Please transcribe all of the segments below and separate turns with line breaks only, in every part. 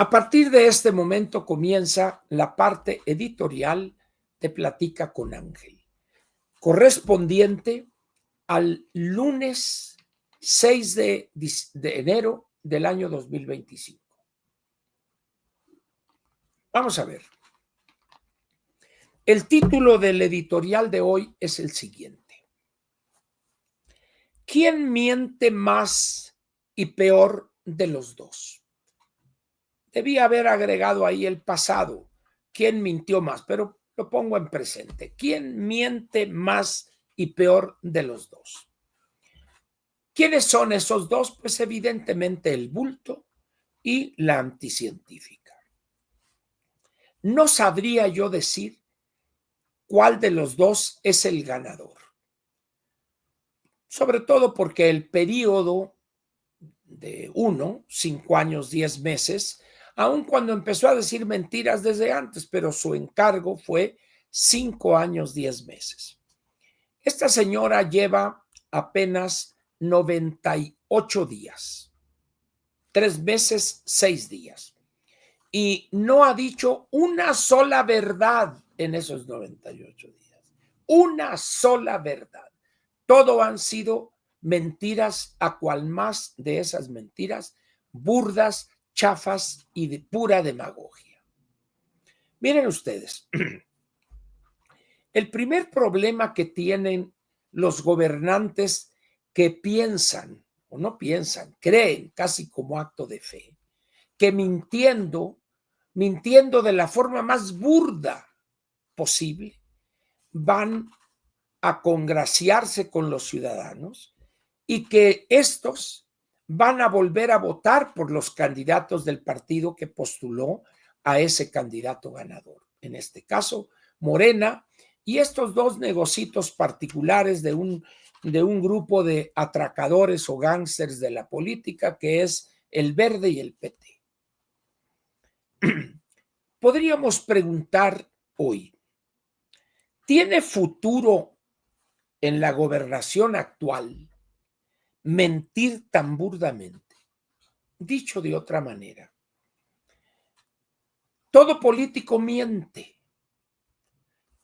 A partir de este momento comienza la parte editorial de Platica con Ángel, correspondiente al lunes 6 de enero del año 2025. Vamos a ver. El título del editorial de hoy es el siguiente: ¿quién miente más y peor de los dos? Debía haber agregado ahí el pasado, ¿quién mintió más? Pero lo pongo en presente. ¿Quién miente más y peor de los dos? ¿Quiénes son esos dos? Pues evidentemente el bulto y la anticientífica. No sabría yo decir cuál de los dos es el ganador. Sobre todo porque el periodo de 5 años, 10 meses, aun cuando empezó a decir mentiras desde antes, pero su encargo fue 5 años, 10 meses. Esta señora lleva apenas 98 días, 3 meses, 6 días, y no ha dicho una sola verdad en esos 98 días. Una sola verdad. Todo han sido mentiras, a cual más de esas mentiras burdas, chafas y de pura demagogia. Miren ustedes, el primer problema que tienen los gobernantes que piensan, o no piensan, creen casi como acto de fe, que mintiendo de la forma más burda posible, van a congraciarse con los ciudadanos y que estos van a volver a votar por los candidatos del partido que postuló a ese candidato ganador. En este caso, Morena, y estos dos negocitos particulares de un grupo de atracadores o gángsters de la política, que es el Verde y el PT. Podríamos preguntar hoy, ¿tiene futuro en la gobernación actual mentir tan burdamente? Dicho de otra manera, todo político miente,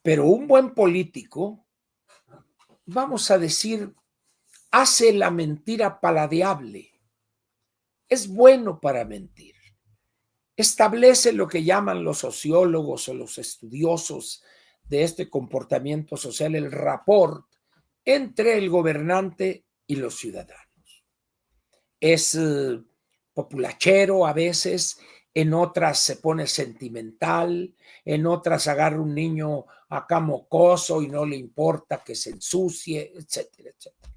pero un buen político, vamos a decir, hace la mentira paladeable. Es bueno para mentir. Establece lo que llaman los sociólogos o los estudiosos de este comportamiento social, el rapport entre el gobernante y los ciudadanos. Es populachero a veces, en otras se pone sentimental, en otras agarra un niño acá mocoso y no le importa que se ensucie, etcétera, etcétera.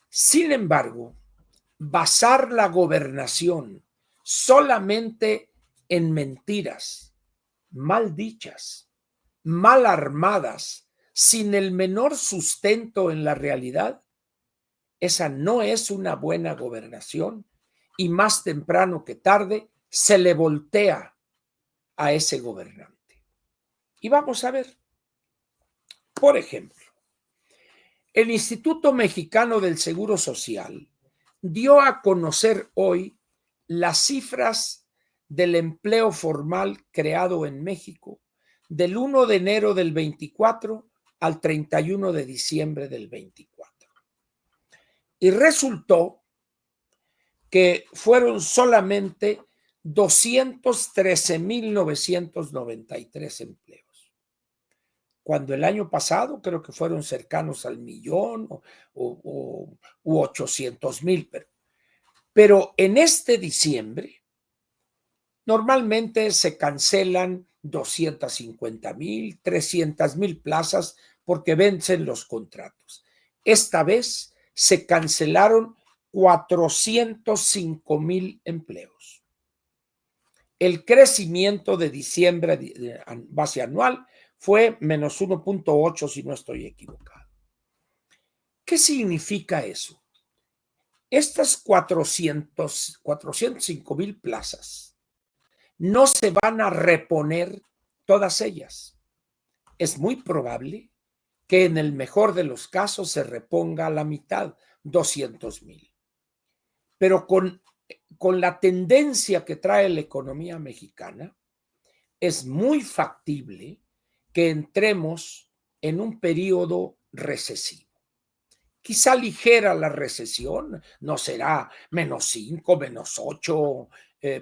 Sin embargo, basar la gobernación solamente en mentiras, mal dichas, mal armadas, sin el menor sustento en la realidad, esa no es una buena gobernación y más temprano que tarde se le voltea a ese gobernante. Y vamos a ver, por ejemplo, el Instituto Mexicano del Seguro Social dio a conocer hoy las cifras del empleo formal creado en México del 1 de enero del 24 al 31 de diciembre del 24. Y resultó que fueron solamente 213,993 empleos, cuando el año pasado creo que fueron cercanos al 1,000,000 u 800,000. Pero en este diciembre normalmente se cancelan 250,000, 300,000 plazas porque vencen los contratos. Esta vez se cancelaron 405,000 empleos. El crecimiento de diciembre base anual fue menos 1.8, si no estoy equivocado. ¿Qué significa eso? Estas 405,000 plazas no se van a reponer todas ellas. Es muy probable que en el mejor de los casos se reponga a la mitad, 200,000. Pero con con la tendencia que trae la economía mexicana, es muy factible que entremos en un periodo recesivo. Quizá ligera la recesión, no será -5, -8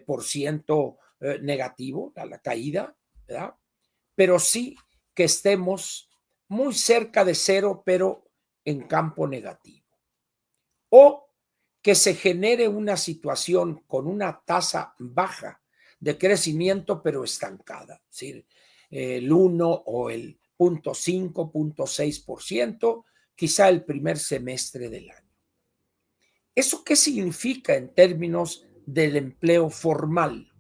por ciento negativo a la caída, ¿verdad? Pero sí que estemos muy cerca de cero, pero en campo negativo. O que se genere una situación con una tasa baja de crecimiento, pero estancada, es decir, el 1 o el 0.5, 0.6%, quizá el primer semestre del año. ¿Eso qué significa en términos del empleo formal?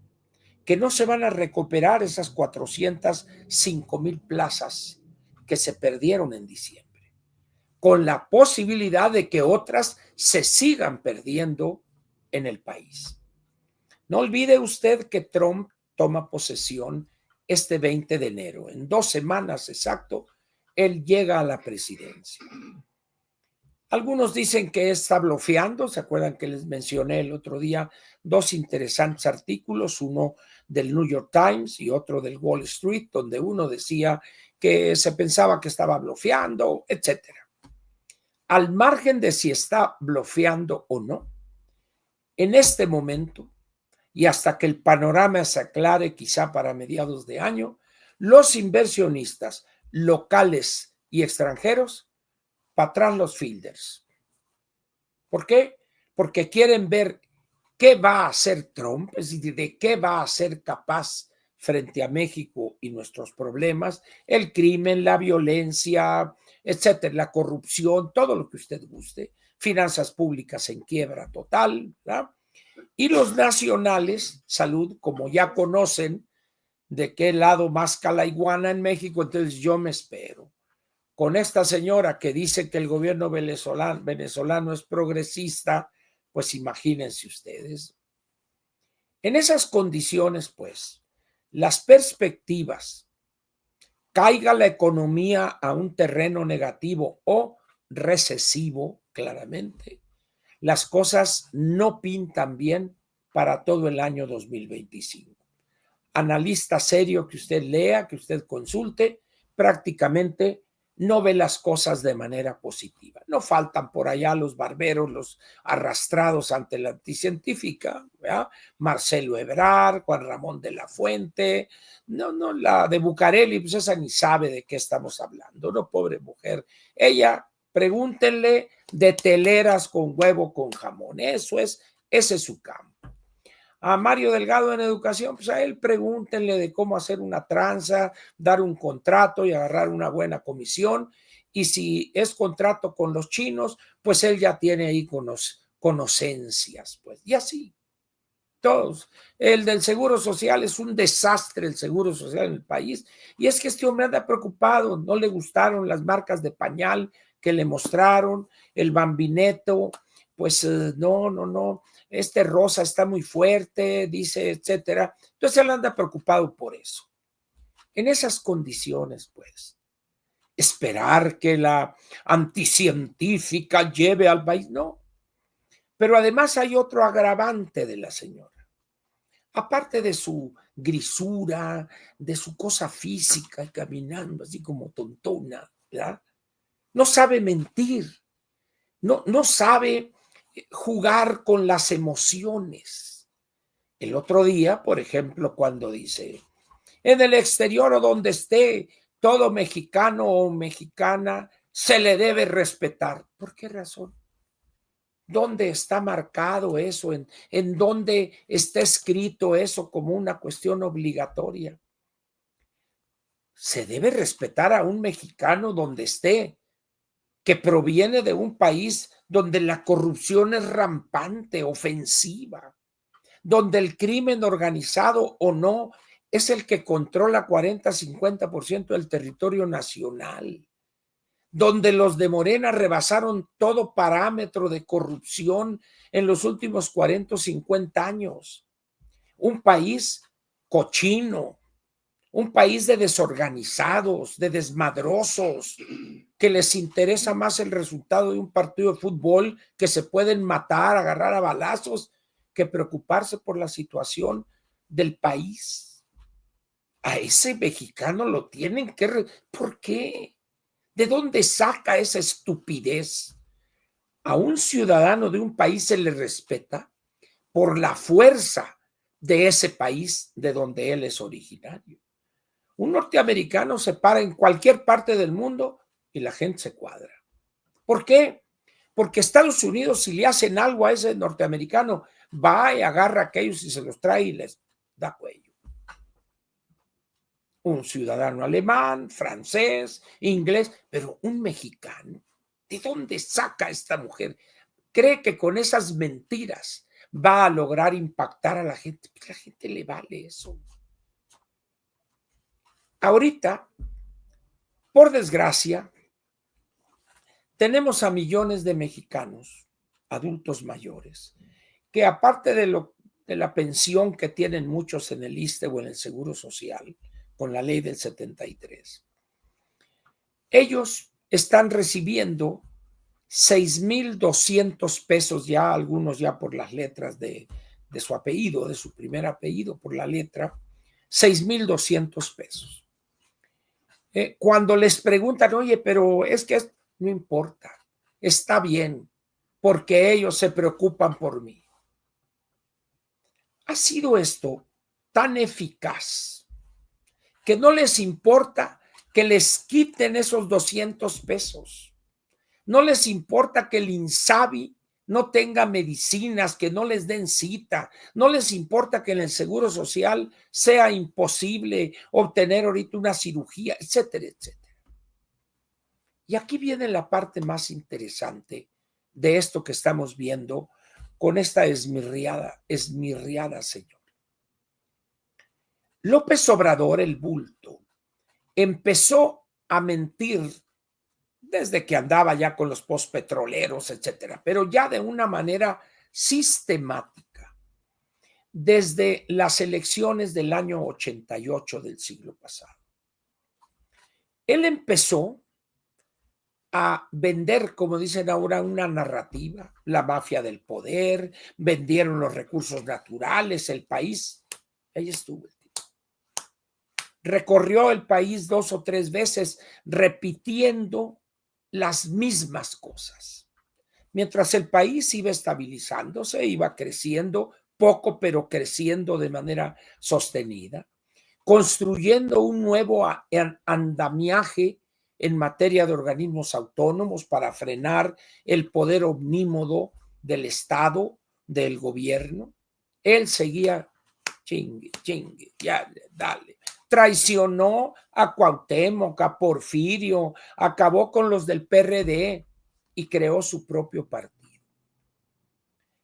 Que no se van a recuperar esas 405,000 plazas que se perdieron en diciembre, con la posibilidad de que otras se sigan perdiendo en el país. No olvide usted que Trump toma posesión este 20 de enero. En 2 semanas exacto, él llega a la presidencia. Algunos dicen que está blofeando. ¿Se acuerdan que les mencioné el otro día 2 interesantes artículos, uno del New York Times y otro del Wall Street, donde uno decía que se pensaba que estaba blofeando, etcétera? Al margen de si está blofeando o no, en este momento, y hasta que el panorama se aclare quizá para mediados de año, los inversionistas locales y extranjeros, para atrás los fielders. ¿Por qué? Porque quieren ver qué va a hacer Trump, es decir, de qué va a ser capaz frente a México y nuestros problemas, el crimen, la violencia, etcétera, la corrupción, todo lo que usted guste, finanzas públicas en quiebra total, ¿verdad? Y los nacionales, salud, como ya conocen de qué lado más la iguana en México, entonces yo me espero. Con esta señora que dice que el gobierno venezolano es progresista, pues imagínense ustedes. En esas condiciones, pues, las perspectivas, caiga la economía a un terreno negativo o recesivo, claramente, las cosas no pintan bien para todo el año 2025. Analista serio que usted lea, que usted consulte, prácticamente no ve las cosas de manera positiva. No faltan por allá los barberos, los arrastrados ante la anticientífica, ¿verdad? Marcelo Ebrard, Juan Ramón de la Fuente, no, la de Bucareli, pues esa ni sabe de qué estamos hablando, no, pobre mujer. Ella, pregúntenle de teleras con huevo con jamón, ese es su campo. A Mario Delgado en educación, pues a él pregúntenle de cómo hacer una tranza, dar un contrato y agarrar una buena comisión. Y si es contrato con los chinos, pues él ya tiene ahí conocencias, pues. Y así, todos. El del Seguro Social es un desastre, el Seguro Social en el país. Y es que este hombre anda preocupado, no le gustaron las marcas de pañal que le mostraron, el Bambineto, pues no, este rosa está muy fuerte, dice, etcétera. Entonces él anda preocupado por eso. En esas condiciones, pues, esperar que la anticientífica lleve al país, no. Pero además hay otro agravante de la señora. Aparte de su grisura, de su cosa física y caminando así como tontona, ¿verdad? No sabe mentir, no sabe jugar con las emociones. El otro día, por ejemplo, cuando dice, en el exterior o donde esté, todo mexicano o mexicana se le debe respetar. ¿Por qué razón? ¿Dónde está marcado eso? ¿En dónde está escrito eso como una cuestión obligatoria? Se debe respetar a un mexicano donde esté, que proviene de un país donde la corrupción es rampante, ofensiva, donde el crimen organizado o no es el que controla 40-50% del territorio nacional, donde los de Morena rebasaron todo parámetro de corrupción en los últimos 40 o 50 años. Un país cochino, un país de desorganizados, de desmadrosos, que les interesa más el resultado de un partido de fútbol que se pueden matar, agarrar a balazos, que preocuparse por la situación del país. A ese mexicano lo tienen que... ¿Por qué? ¿De dónde saca esa estupidez? A un ciudadano de un país se le respeta por la fuerza de ese país de donde él es originario. Un norteamericano se para en cualquier parte del mundo y la gente se cuadra. ¿Por qué? Porque Estados Unidos, si le hacen algo a ese norteamericano, va y agarra a aquellos y se los trae y les da cuello. Un ciudadano alemán, francés, inglés, pero un mexicano. ¿De dónde saca esta mujer? ¿Cree que con esas mentiras va a lograr impactar a la gente? Pues la gente le vale eso. Ahorita, por desgracia, tenemos a millones de mexicanos, adultos mayores, que aparte de la pensión que tienen muchos en el ISSSTE o en el Seguro Social, con la ley del 73, ellos están recibiendo 6,200 pesos ya, algunos ya por las letras de su apellido, de su primer apellido, por la letra, 6,200 pesos. Cuando les preguntan, oye, pero es que no importa, está bien, porque ellos se preocupan por mí. Ha sido esto tan eficaz que no les importa que les quiten esos 200 pesos. No les importa que el INSABI no tenga medicinas, que no les den cita. No les importa que en el Seguro Social sea imposible obtener ahorita una cirugía, etcétera, etcétera. Y aquí viene la parte más interesante de esto que estamos viendo con esta esmirriada señor. López Obrador, el bulto, empezó a mentir desde que andaba ya con los postpetroleros, etcétera, pero ya de una manera sistemática, desde las elecciones del año 88 del siglo pasado. Él empezó a vender, como dicen ahora, una narrativa, la mafia del poder, vendieron los recursos naturales, el país. Ahí estuvo el tipo. Recorrió el país 2 o 3 veces repitiendo las mismas cosas. Mientras el país iba estabilizándose, iba creciendo poco, pero creciendo de manera sostenida, construyendo un nuevo andamiaje en materia de organismos autónomos para frenar el poder omnímodo del Estado, del gobierno. Él seguía chingue, chingue, ya, dale. Traicionó a Cuauhtémoc, a Porfirio, acabó con los del PRD y creó su propio partido.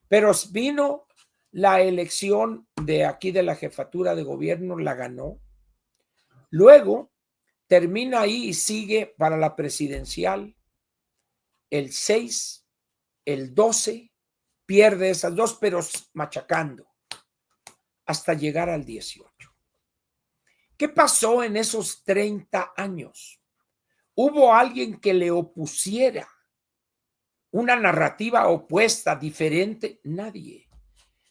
Pero vino la elección de aquí de la jefatura de gobierno, la ganó. Luego termina ahí y sigue para la presidencial el 6, el 12, pierde esas dos, pero machacando hasta llegar al 18. ¿Qué pasó en esos 30 años? ¿Hubo alguien que le opusiera una narrativa opuesta, diferente? Nadie.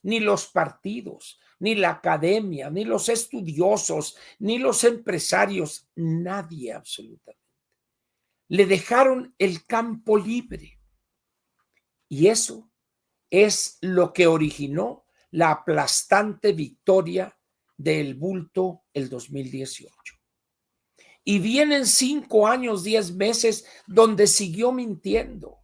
Ni los partidos, ni la academia, ni los estudiosos, ni los empresarios, nadie absolutamente. Le dejaron el campo libre. Y eso es lo que originó la aplastante victoria del bulto el 2018. Y vienen 5 años, 10 meses donde siguió mintiendo,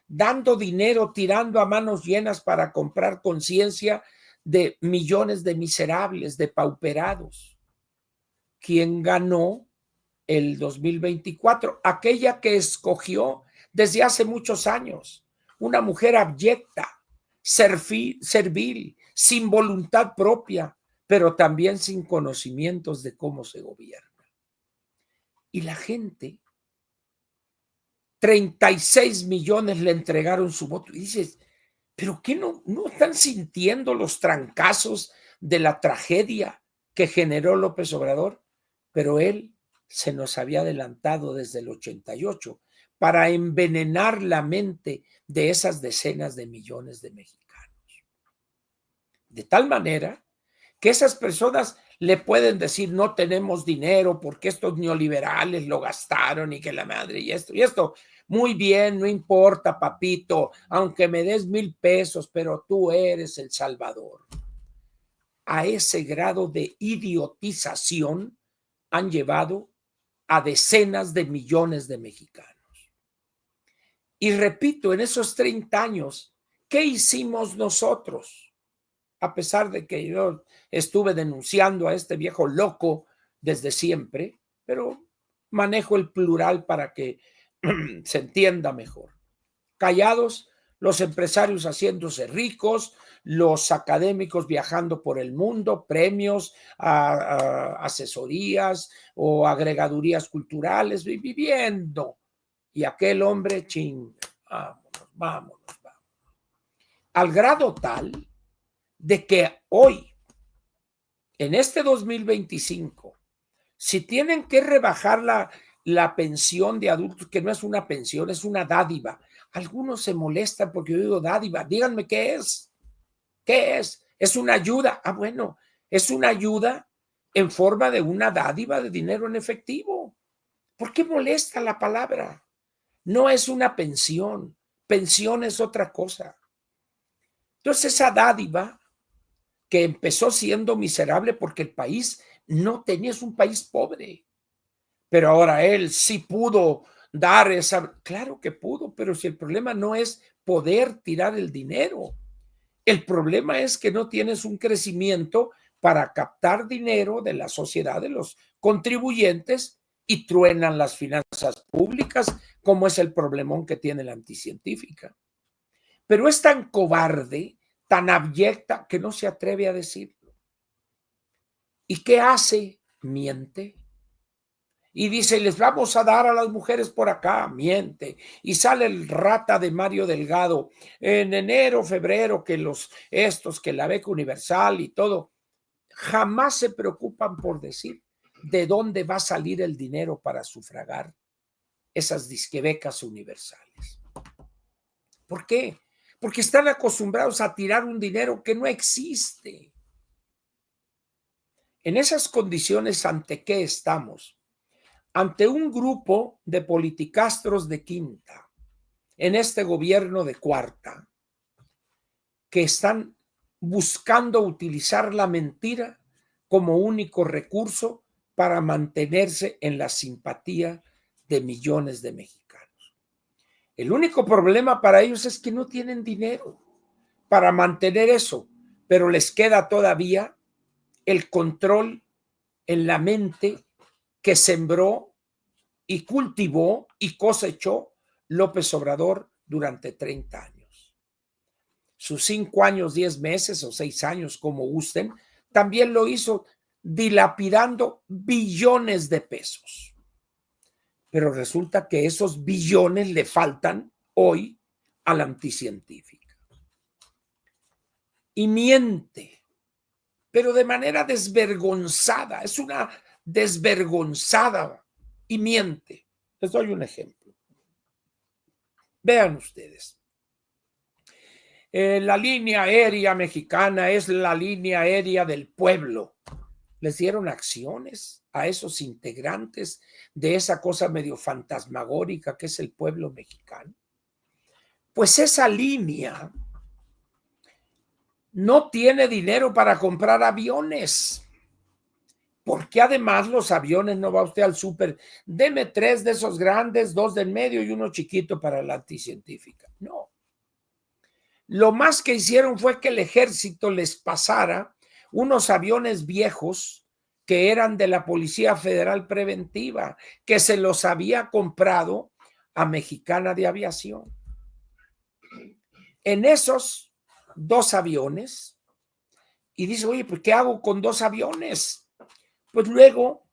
dando dinero, tirando a manos llenas para comprar conciencia de millones de miserables, de pauperados. ¿Quién ganó el 2024? Aquella que escogió desde hace muchos años, una mujer abyecta, servil, sin voluntad propia, pero también sin conocimientos de cómo se gobierna. Y la gente, 36 millones le entregaron su voto. Y dices, ¿pero qué no están sintiendo los trancazos de la tragedia que generó López Obrador? Pero él se nos había adelantado desde el 88 para envenenar la mente de esas decenas de millones de mexicanos. De tal manera que esas personas le pueden decir, no tenemos dinero porque estos neoliberales lo gastaron y que la madre y esto y esto. Muy bien, no importa, papito, aunque me des 1,000 pesos, pero tú eres el Salvador. A ese grado de idiotización han llevado a decenas de millones de mexicanos. Y repito, en esos 30 años, ¿qué hicimos nosotros? A pesar de que yo estuve denunciando a este viejo loco desde siempre, pero manejo el plural para que se entienda mejor. Callados, los empresarios haciéndose ricos, los académicos viajando por el mundo, premios, asesorías o agregadurías culturales, viviendo. Y aquel hombre, vámonos. Al grado tal de que hoy, en este 2025, si tienen que rebajar la pensión de adultos, que no es una pensión, es una dádiva. Algunos se molestan porque yo digo dádiva. Díganme qué es. ¿Qué es? Es una ayuda. Ah, bueno, es una ayuda en forma de una dádiva de dinero en efectivo. ¿Por qué molesta la palabra? No es una pensión. Pensión es otra cosa. Entonces, esa dádiva que empezó siendo miserable porque el país no tenía, es un país pobre. Pero ahora él sí pudo dar esa, claro que pudo, pero si el problema no es poder tirar el dinero, el problema es que no tienes un crecimiento para captar dinero de la sociedad, de los contribuyentes, y truenan las finanzas públicas, como es el problemón que tiene la anticientífica. Pero es tan cobarde, tan abyecta, que no se atreve a decirlo. ¿Y qué hace? Miente. Y dice, les vamos a dar a las mujeres por acá, miente. Y sale el rata de Mario Delgado en enero, febrero, que que la beca universal y todo. Jamás se preocupan por decir de dónde va a salir el dinero para sufragar esas disquebecas universales. ¿Por qué? Porque están acostumbrados a tirar un dinero que no existe. En esas condiciones, ¿ante qué estamos? Ante un grupo de politicastros de quinta en este gobierno de cuarta que están buscando utilizar la mentira como único recurso para mantenerse en la simpatía de millones de mexicanos. El único problema para ellos es que no tienen dinero para mantener eso, pero les queda todavía el control en la mente que sembró y cultivó y cosechó López Obrador durante 30 años. Sus 5 años, 10 meses o 6 años, como gusten, también lo hizo dilapidando billones de pesos. Pero resulta que esos billones le faltan hoy a la anticientífica. Y miente, pero de manera desvergonzada. Es una desvergonzada y miente. Les doy un ejemplo. Vean ustedes. La línea aérea mexicana es la línea aérea del pueblo. Les dieron acciones a esos integrantes de esa cosa medio fantasmagórica que es el pueblo mexicano. Pues esa línea no tiene dinero para comprar aviones. Porque además los aviones, no va usted al súper, deme 3 de esos grandes, 2 del medio y uno chiquito para la anticientífica. No. Lo más que hicieron fue que el ejército les pasara unos aviones viejos que eran de la Policía Federal Preventiva, que se los había comprado a Mexicana de Aviación. En esos 2 aviones, y dice, oye, pues ¿qué hago con 2 aviones? Pues luego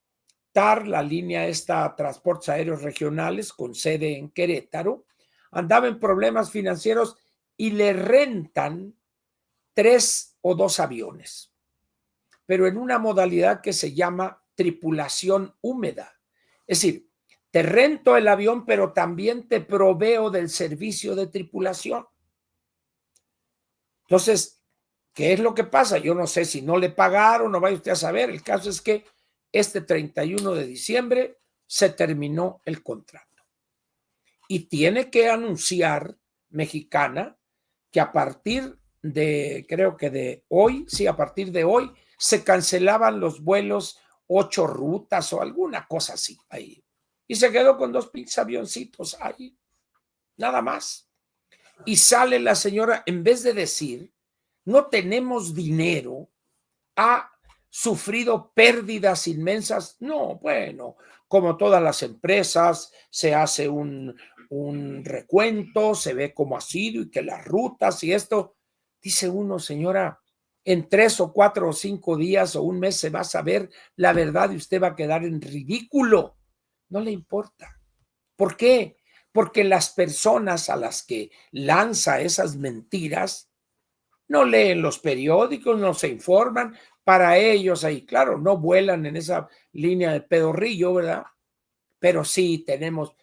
TAR, la línea esta Transportes Aéreos Regionales con sede en Querétaro, andaba en problemas financieros y le rentan 3 o 2 aviones, pero en una modalidad que se llama tripulación húmeda. Es decir, te rento el avión, pero también te proveo del servicio de tripulación. Entonces, ¿Qué es lo que pasa? Yo no sé si no le pagaron, no vaya usted a saber. El caso es que este 31 de diciembre se terminó el contrato. Y tiene que anunciar Mexicana que a partir de, creo que de hoy, sí, a partir de hoy, se cancelaban los vuelos 8 rutas o alguna cosa así ahí. Y se quedó con 2 pinches avioncitos ahí, nada más. Y sale la señora, en vez de decir, no tenemos dinero, ha sufrido pérdidas inmensas. No, bueno, como todas las empresas, se hace un recuento, se ve cómo ha sido y que las rutas y esto. Dice uno, señora, en 3 o 4 o 5 días o un mes se va a saber la verdad y usted va a quedar en ridículo. No le importa. ¿Por qué? Porque las personas a las que lanza esas mentiras no leen los periódicos, no se informan. Para ellos ahí, claro, no vuelan en esa línea de pedorrillo, ¿verdad? Pero sí tenemos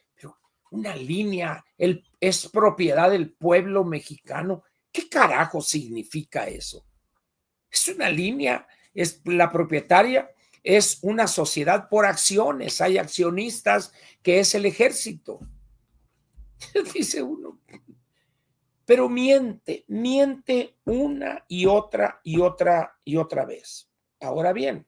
una línea, es propiedad del pueblo mexicano. ¿Qué carajo significa eso? Es una línea, es la propietaria, es una sociedad por acciones, hay accionistas que es el ejército. Dice uno, pero miente una y otra y otra y otra vez. Ahora bien,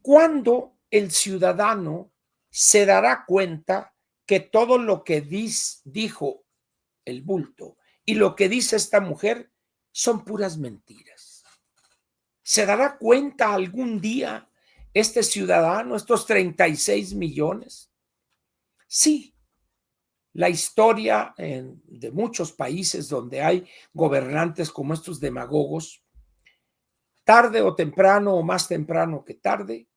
¿cuándo el ciudadano se dará cuenta que todo lo que dijo el bulto y lo que dice esta mujer son puras mentiras? ¿Se dará cuenta algún día este ciudadano, estos 36 millones? Sí. La historia de muchos países donde hay gobernantes como estos demagogos, tarde o temprano o más temprano que tarde,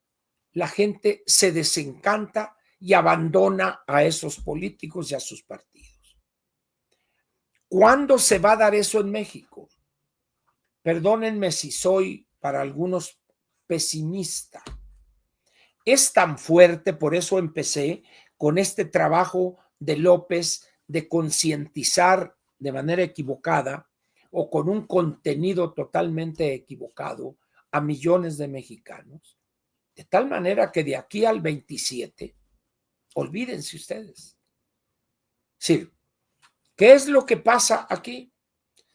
la gente se desencanta y abandona a esos políticos y a sus partidos. ¿Cuándo se va a dar eso en México? Perdónenme si soy para algunos pesimista. Es tan fuerte, por eso empecé con este trabajo de López de concientizar de manera equivocada o con un contenido totalmente equivocado a millones de mexicanos, de tal manera que de aquí al 27, olvídense ustedes. Sí, ¿qué es lo que pasa aquí?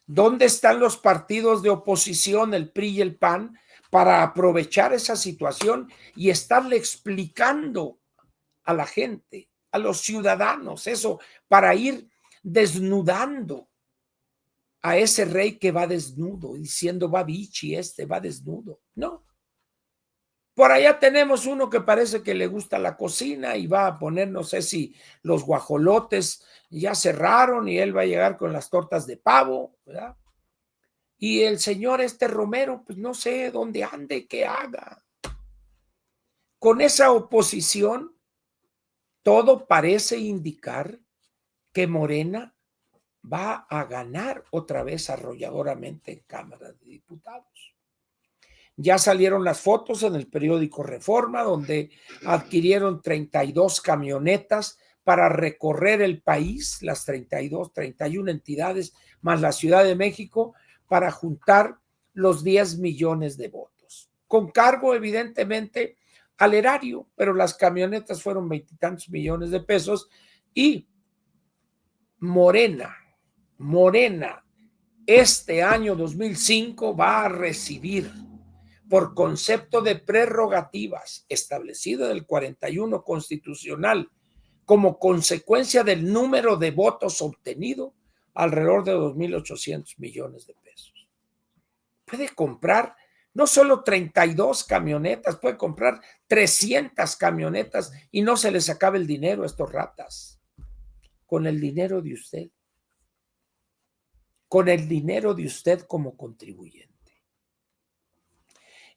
¿Dónde están los partidos de oposición, el PRI y el PAN, para aprovechar esa situación y estarle explicando a la gente, a los ciudadanos, eso, para ir desnudando a ese rey que va desnudo, diciendo va bichi, va desnudo? No. Por allá tenemos uno que parece que le gusta la cocina y va a poner, no sé si los guajolotes ya cerraron y él va a llegar con las tortas de pavo, ¿verdad? Y el señor Romero, pues no sé dónde ande, qué haga. Con esa oposición, todo parece indicar que Morena va a ganar otra vez arrolladoramente en Cámara de Diputados. Ya salieron las fotos en el periódico Reforma, donde adquirieron 32 camionetas para recorrer el país, las 32, 31 entidades, más la Ciudad de México, para juntar los 10 millones de votos. Con cargo, evidentemente, al erario, pero las camionetas fueron 20 y tantos millones de pesos y Morena, este año 2005 va a recibir por concepto de prerrogativas establecido del 41 constitucional como consecuencia del número de votos obtenido alrededor de 2.800 millones de pesos. Puede comprar no solo 32 camionetas, puede comprar 300 camionetas y no se les acabe el dinero a estos ratas. Con el dinero de usted. Con el dinero de usted como contribuyente.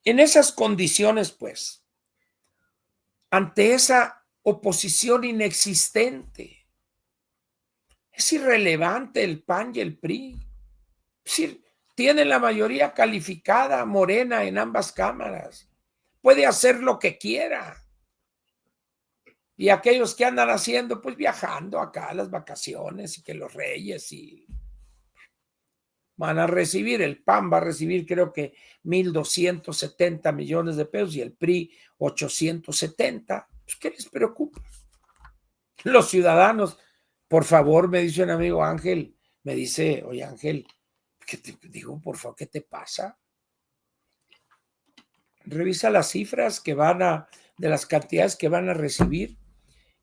En esas condiciones, pues, ante esa oposición inexistente, es irrelevante el PAN y el PRI. Es decir, tiene la mayoría calificada Morena en ambas cámaras. Puede hacer lo que quiera. Y aquellos que andan haciendo, pues viajando acá a las vacaciones y que los reyes y van a recibir, el PAN va a recibir creo que 1,270 millones de pesos y el PRI 870. Pues, ¿qué les preocupa? Los ciudadanos, por favor, me dice un amigo Ángel, me dice, oye Ángel, ¿qué te digo? Por favor, ¿qué te pasa? Revisa las cifras de las cantidades que van a recibir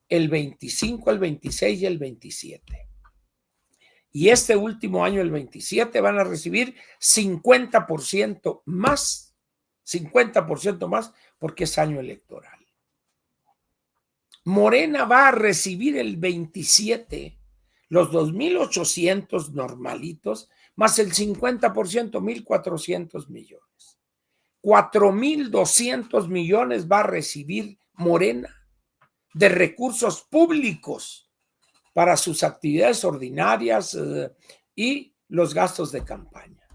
el 25, el 26 y el 27. Y este último año, el 27, van a recibir 50% más, 50% más, porque es año electoral. Morena va a recibir el 27, los 2,800 normalitos, más el 50%, 1,400 millones. 4,200 millones va a recibir Morena de recursos públicos para sus actividades ordinarias y los gastos de campaña.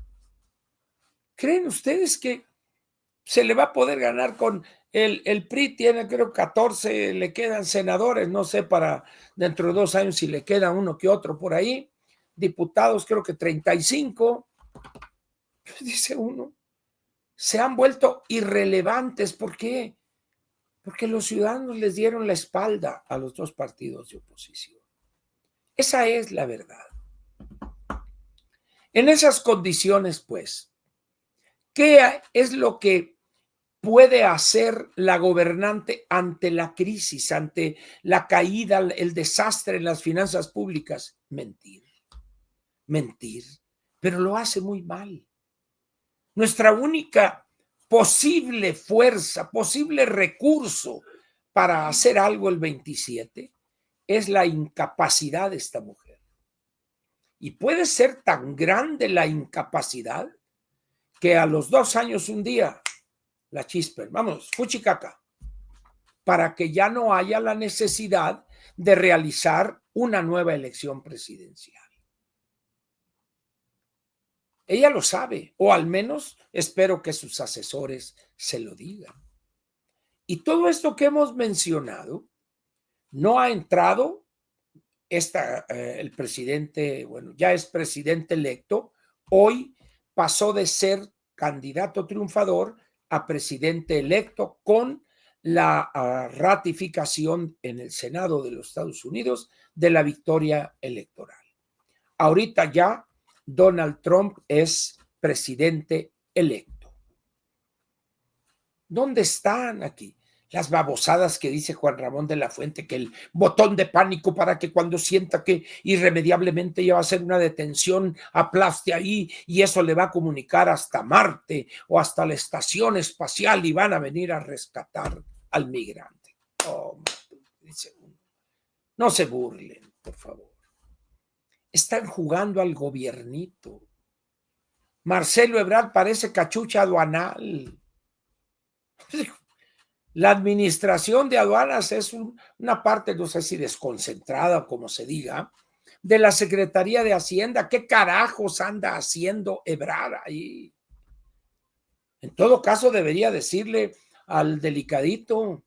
¿Creen ustedes que se le va a poder ganar con el PRI? Tiene creo 14, le quedan senadores, no sé para dentro de 2 años si le queda uno que otro por ahí, diputados creo que 35, dice uno, se han vuelto irrelevantes. ¿Por qué? Porque los ciudadanos les dieron la espalda a los dos partidos de oposición. Esa es la verdad. En esas condiciones, pues, ¿qué es lo que puede hacer la gobernante ante la crisis, ante la caída, el desastre en las finanzas públicas? Mentir, mentir, pero lo hace muy mal. Nuestra única posible fuerza, posible recurso para hacer algo el 27 es la incapacidad de esta mujer. Y puede ser tan grande la incapacidad que a los 2 años un día la chispen, vamos, fuchicaca, para que ya no haya la necesidad de realizar una nueva elección presidencial. Ella lo sabe, o al menos espero que sus asesores se lo digan. Y todo esto que hemos mencionado no ha entrado el presidente, bueno, ya es presidente electo, hoy pasó de ser candidato triunfador a presidente electo con la ratificación en el Senado de los Estados Unidos de la victoria electoral. Ahorita ya Donald Trump es presidente electo. ¿Dónde están aquí las babosadas que dice Juan Ramón de la Fuente, que el botón de pánico para que cuando sienta que irremediablemente ya va a ser una detención, aplaste ahí y eso le va a comunicar hasta Marte o hasta la estación espacial y van a venir a rescatar al migrante? Oh, dice uno. No se burlen, por favor. Están jugando al gobiernito. Marcelo Ebrard parece cachucha aduanal. La administración de aduanas es una parte, no sé si desconcentrada o como se diga, de la Secretaría de Hacienda. ¿Qué carajos anda haciendo Ebrard ahí? En todo caso, debería decirle al delicadito,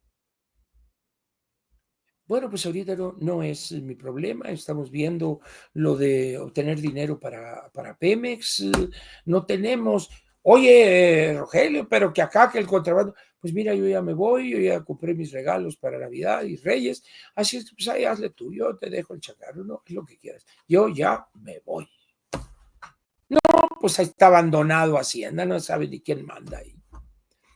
bueno, pues ahorita no es mi problema, estamos viendo lo de obtener dinero para Pemex, no tenemos, oye, Rogelio, pero que acá que el contrabando, pues mira, yo ya me voy, yo ya compré mis regalos para Navidad y Reyes, así es, pues ahí hazle tú, yo te dejo el chacarro, no, es lo que quieras, yo ya me voy. No, pues ahí está abandonado Hacienda, no sabe ni quién manda ahí.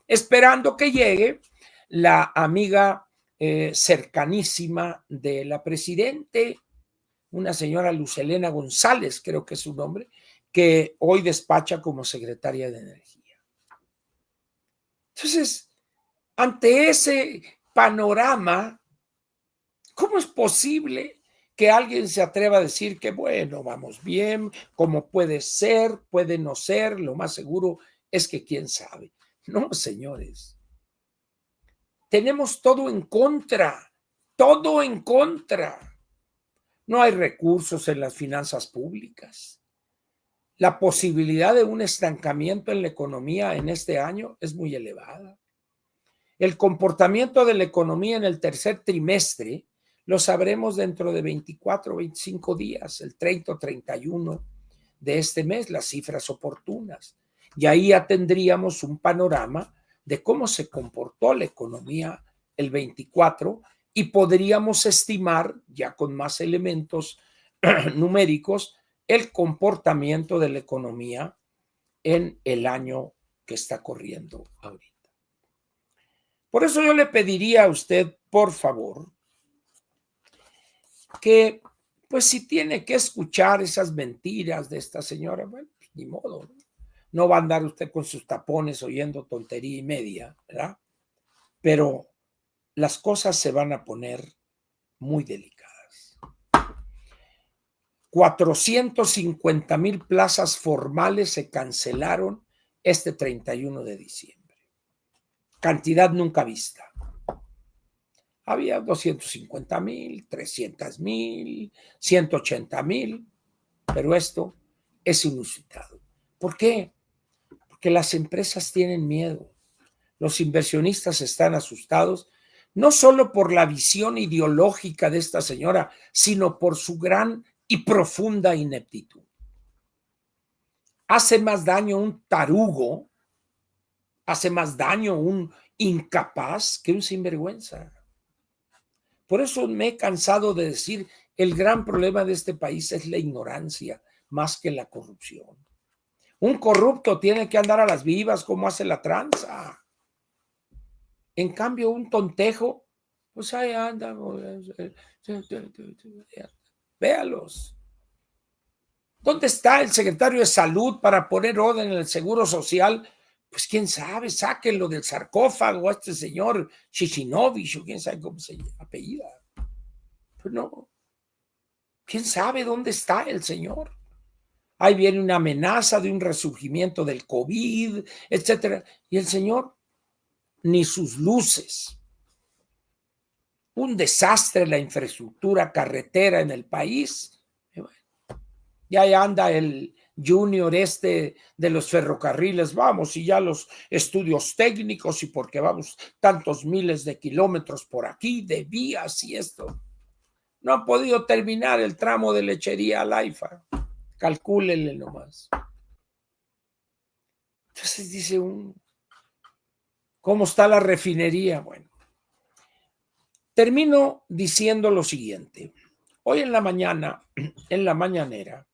Esperando que llegue la amiga cercanísima de la presidente, una señora Luz Helena González, creo que es su nombre, que hoy despacha como secretaria de Energía. Entonces, ante ese panorama, ¿cómo es posible que alguien se atreva a decir que, bueno, vamos bien, como puede ser, puede no ser, lo más seguro es que quién sabe? No, señores. Tenemos todo en contra, todo en contra. No hay recursos en las finanzas públicas. La posibilidad de un estancamiento en la economía en este año es muy elevada. El comportamiento de la economía en el tercer trimestre lo sabremos dentro de 24 o 25 días, el 30 o 31 de este mes, las cifras oportunas. Y ahí ya tendríamos un panorama de cómo se comportó la economía el 24 y podríamos estimar, ya con más elementos numéricos, el comportamiento de la economía en el año que está corriendo ahorita. Por eso yo le pediría a usted, por favor, que, pues si tiene que escuchar esas mentiras de esta señora, bueno, pues, ni modo, ¿no? No va a andar usted con sus tapones oyendo tontería y media, ¿verdad? Pero las cosas se van a poner muy delicadas. 450,000 plazas formales se cancelaron este 31 de diciembre. Cantidad nunca vista. Había 250,000, 300,000, 180,000, pero esto es inusitado. ¿Por qué? Porque las empresas tienen miedo. Los inversionistas están asustados, no solo por la visión ideológica de esta señora, sino por su gran y profunda ineptitud. Hace más daño un tarugo, hace más daño un incapaz que un sinvergüenza. Por eso me he cansado de decir, el gran problema de este país es la ignorancia más que la corrupción. Un corrupto tiene que andar a las vivas como hace la tranza. En cambio, un tontejo, pues ahí anda. Véalos. ¿Dónde está el secretario de Salud para poner orden en el Seguro Social? Pues quién sabe, sáquenlo del sarcófago a este señor Chichinovich o quién sabe cómo se apellida. Pues no. ¿Quién sabe dónde está el señor? Ahí viene una amenaza de un resurgimiento del COVID, etcétera. Y el señor, ni sus luces. Un desastre la infraestructura carretera en el país. Y ahí anda el junior este de los ferrocarriles, vamos, y ya los estudios técnicos y porque vamos tantos miles de kilómetros por aquí, de vías y esto. No ha podido terminar el tramo de Lechería a Laifa. Calcúlenle nomás. Entonces dice ¿cómo está la refinería? Bueno, termino diciendo lo siguiente. Hoy en la mañana, en la mañanera,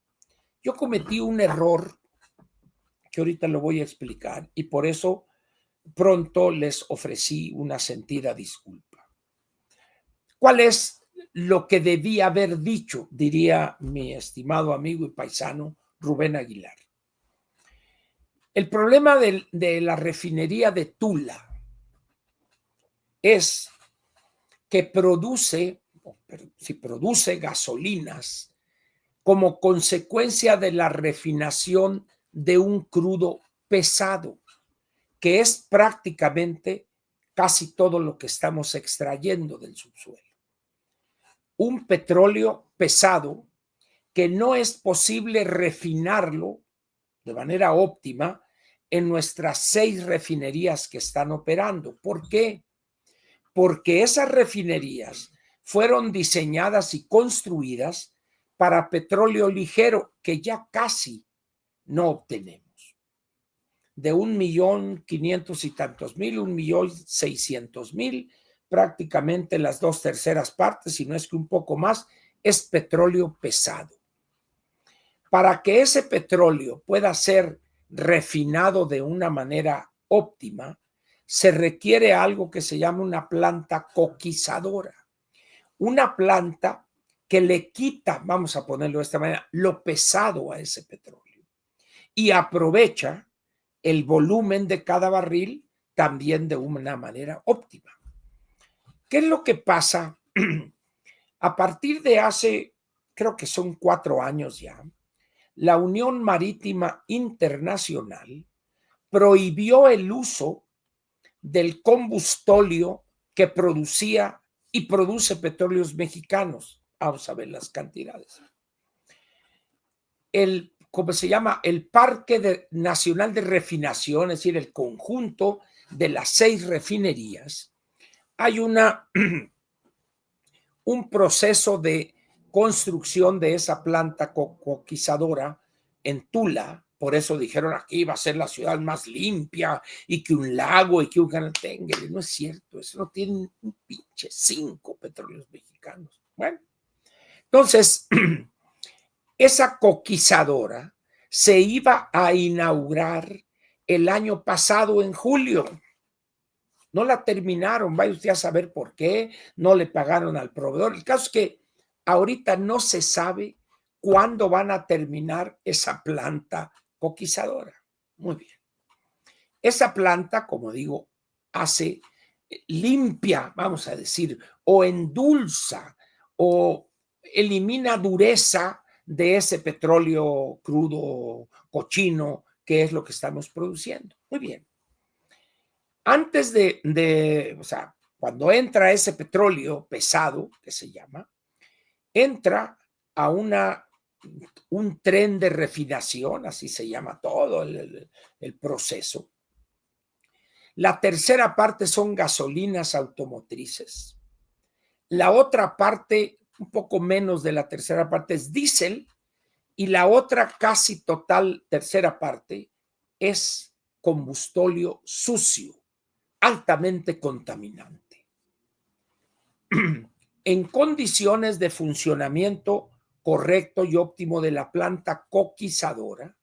yo cometí un error que ahorita lo voy a explicar y por eso pronto les ofrecí una sentida disculpa. ¿Cuál es lo que debía haber dicho? Diría mi estimado amigo y paisano Rubén Aguilar. El problema de la refinería de Tula es que produce gasolinas como consecuencia de la refinación de un crudo pesado, que es prácticamente casi todo lo que estamos extrayendo del subsuelo. Un petróleo pesado que no es posible refinarlo de manera óptima en nuestras 6 refinerías que están operando. ¿Por qué? Porque esas refinerías fueron diseñadas y construidas para petróleo ligero, que ya casi no obtenemos. De 1,500,000 y tantos mil, 1,600,000, prácticamente las 2/3 partes, si no es que un poco más, es petróleo pesado. Para que ese petróleo pueda ser refinado de una manera óptima, se requiere algo que se llama una planta coquizadora. Una planta que le quita, vamos a ponerlo de esta manera, lo pesado a ese petróleo y aprovecha el volumen de cada barril también de una manera óptima. ¿Qué es lo que pasa? A partir de hace, creo que son 4 años ya, la Unión Marítima Internacional prohibió el uso del combustóleo que producía y produce petróleos mexicanos. Vamos a ver las cantidades. ¿Cómo se llama? El Parque Nacional de Refinación, es decir, el conjunto de las 6 refinerías, hay un proceso de construcción de esa planta coquizadora en Tula, por eso dijeron aquí va a ser la ciudad más limpia y que un lago y que un canal. No es cierto, eso no tiene un pinche 5 petróleos mexicanos. Bueno, entonces, esa coquizadora se iba a inaugurar el año pasado en julio. No la terminaron, vaya usted a saber por qué, no le pagaron al proveedor. El caso es que ahorita no se sabe cuándo van a terminar esa planta coquizadora. Muy bien. Esa planta, como digo, hace limpia, vamos a decir, o endulza o elimina dureza de ese petróleo crudo, cochino, que es lo que estamos produciendo. Muy bien. Antes o sea, cuando entra ese petróleo pesado, que se llama, entra a un tren de refinación, así se llama todo el proceso. La tercera parte son gasolinas automotrices. La otra parte, un poco menos de la tercera parte, es diésel. Y la otra casi total tercera parte es combustóleo sucio, altamente contaminante. En condiciones de funcionamiento correcto y óptimo de la planta coquizadora,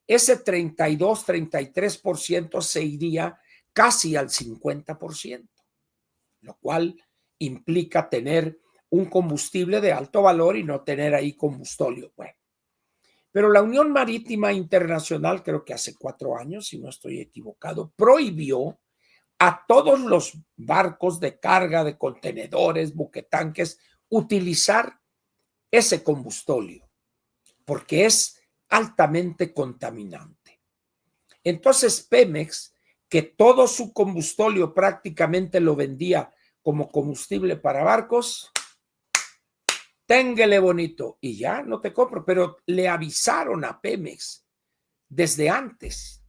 ese 32-33% se iría casi al 50%, lo cual implica tener un combustible de alto valor y no tener ahí combustóleo. Bueno, pero la Unión Marítima Internacional, creo que hace 4 años, si no estoy equivocado, prohibió a todos los barcos de carga, de contenedores, buquetanques, utilizar ese combustóleo, porque es altamente contaminante. Entonces Pemex, que todo su combustóleo prácticamente lo vendía como combustible para barcos, téngale bonito, y ya no te compro, pero le avisaron a Pemex desde antes,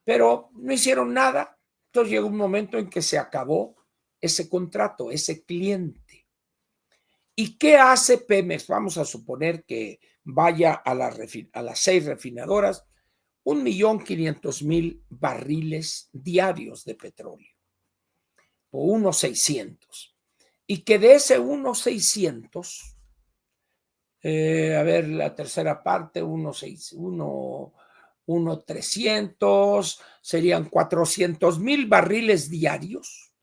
pero no hicieron nada. Entonces llegó un momento en que se acabó ese contrato, ese cliente. ¿Y qué hace Pemex? Vamos a suponer que vaya a las 6 refinadoras, 1.500.000 barriles diarios de petróleo, o unos 600. Y que de ese unos 600, a ver, la tercera parte, unos 300, serían 400.000 barriles diarios,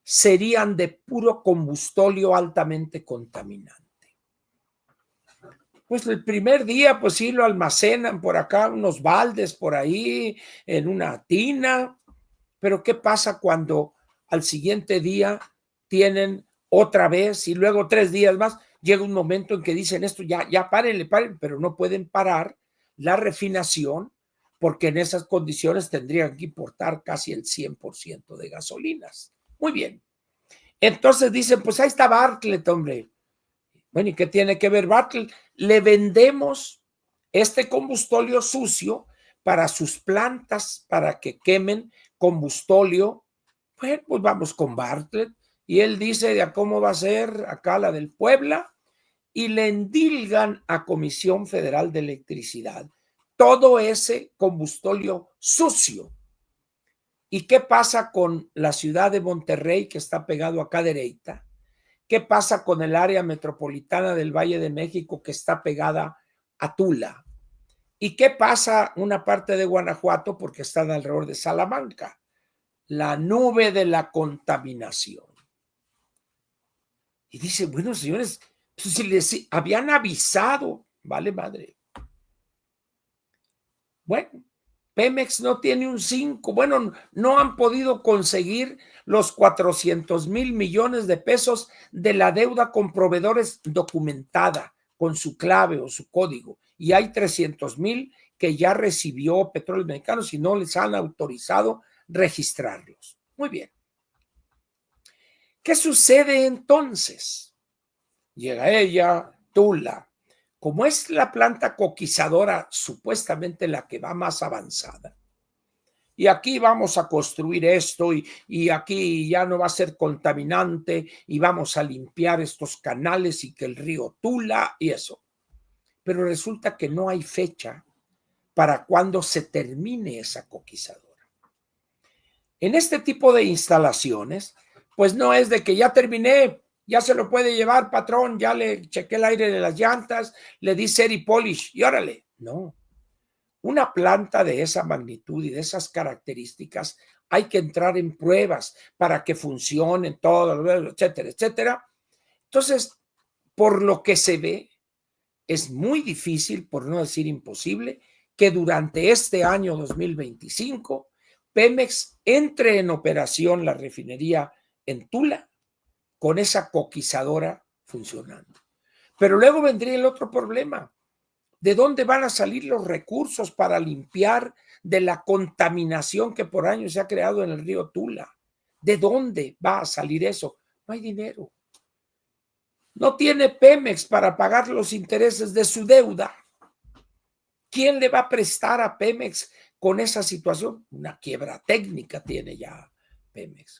serían de puro combustóleo altamente contaminante. Pues el primer día, pues sí lo almacenan por acá, unos baldes por ahí, en una tina, pero ¿qué pasa cuando al siguiente día tienen otra vez y luego 3 días más? Llega un momento en que dicen esto, ya párenle, pero no pueden parar la refinación porque en esas condiciones tendrían que importar casi el 100% de gasolinas. Muy bien. Entonces dicen, pues ahí está Bartlett, hombre. Bueno, ¿y qué tiene que ver Bartlett? Le vendemos este combustóleo sucio para sus plantas, para que quemen combustóleo. Bueno, pues vamos con Bartlett. Y él dice ya cómo va a ser acá la del Puebla, y le endilgan a Comisión Federal de Electricidad todo ese combustóleo sucio. ¿Y qué pasa con la ciudad de Monterrey, que está pegado a Cadereyta? ¿Qué pasa con el área metropolitana del Valle de México, que está pegada a Tula? ¿Y qué pasa una parte de Guanajuato, porque están alrededor de Salamanca? La nube de la contaminación. Y dice, bueno, señores, pues si les habían avisado, vale madre. Bueno, Pemex no tiene un 5, bueno, no han podido conseguir los 400.000 millones de pesos de la deuda con proveedores documentada, con su clave o su código, y hay 300.000 que ya recibió Petróleos Mexicanos y no les han autorizado registrarlos. Muy bien. ¿Qué sucede entonces? Llega ella, Tula. Como es la planta coquizadora supuestamente la que va más avanzada, y aquí vamos a construir esto y aquí ya no va a ser contaminante y vamos a limpiar estos canales y que el río Tula y eso. Pero resulta que no hay fecha para cuando se termine esa coquizadora. En este tipo de instalaciones, pues no es de que ya terminé, ya se lo puede llevar, patrón, ya le chequé el aire de las llantas, le di set y polish y órale. No. Una planta de esa magnitud y de esas características hay que entrar en pruebas para que funcionen todo, etcétera, etcétera. Entonces, por lo que se ve, es muy difícil, por no decir imposible, que durante este año 2025 Pemex entre en operación la refinería en Tula con esa coquizadora funcionando. Pero luego vendría el otro problema. ¿De dónde van a salir los recursos para limpiar de la contaminación que por años se ha creado en el río Tula? ¿De dónde va a salir eso? No hay dinero. No tiene Pemex para pagar los intereses de su deuda. ¿Quién le va a prestar a Pemex con esa situación? Una quiebra técnica tiene ya Pemex.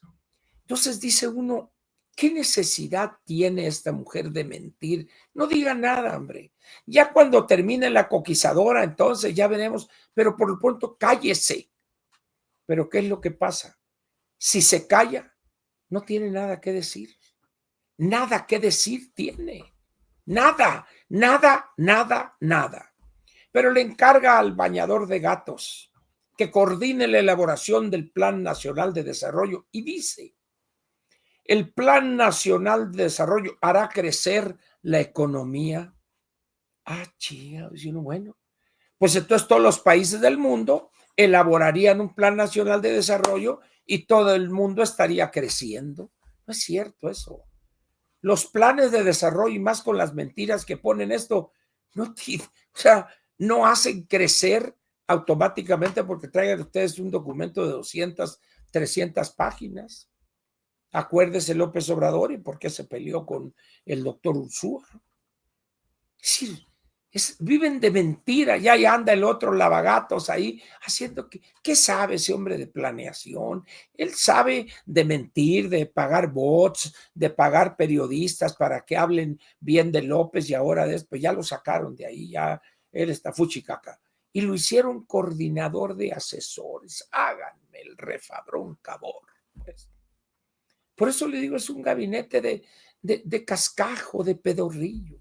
Entonces dice uno, ¿qué necesidad tiene esta mujer de mentir? No diga nada, hombre. Ya cuando termine la coquizadora, entonces ya veremos, pero por lo pronto cállese. Pero ¿qué es lo que pasa? Si se calla, no tiene nada que decir. Nada que decir tiene. Nada, nada, nada, nada. Pero le encarga al bañador de gatos que coordine la elaboración del Plan Nacional de Desarrollo y dice, el Plan Nacional de Desarrollo hará crecer la economía. Ah, chica, bueno, pues entonces todos los países del mundo elaborarían un Plan Nacional de Desarrollo y todo el mundo estaría creciendo. No es cierto eso. Los planes de desarrollo y más con las mentiras que ponen esto, no, o sea, no hacen crecer automáticamente porque traigan ustedes un documento de 200, 300 páginas. Acuérdese López Obrador y por qué se peleó con el doctor Ursúa. Es decir, viven de mentira, ya anda el otro lavagatos ahí haciendo que, ¿qué sabe ese hombre de planeación? Él sabe de mentir, de pagar bots, de pagar periodistas para que hablen bien de López y ahora después ya lo sacaron de ahí, ya él está fuchicaca. Y lo hicieron coordinador de asesores. Háganme el refadrón, cabor. Pues. Por eso le digo, es un gabinete de cascajo, de pedorrillo.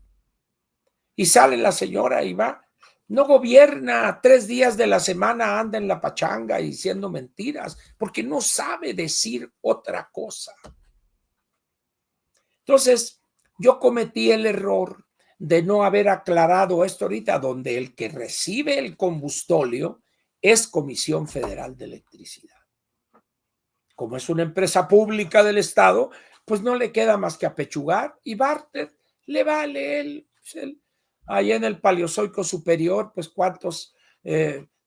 Y sale la señora y va, no gobierna, 3 días de la semana anda en la pachanga diciendo mentiras, porque no sabe decir otra cosa. Entonces, yo cometí el error de no haber aclarado esto ahorita, donde el que recibe el combustóleo es Comisión Federal de Electricidad. Como es una empresa pública del Estado, pues no le queda más que apechugar y Bartlett le vale él allá en el Paleozoico superior, pues cuántos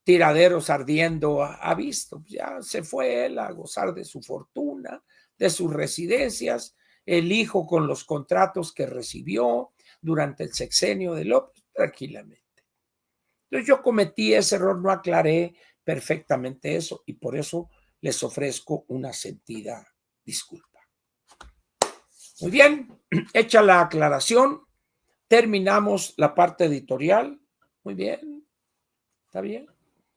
tiraderos ardiendo ha visto. Ya se fue él a gozar de su fortuna, de sus residencias, el hijo con los contratos que recibió durante el sexenio de López, tranquilamente. Entonces yo cometí ese error, no aclaré perfectamente eso y por eso les ofrezco una sentida disculpa. Muy bien, hecha la aclaración, terminamos la parte editorial. Muy bien, está bien.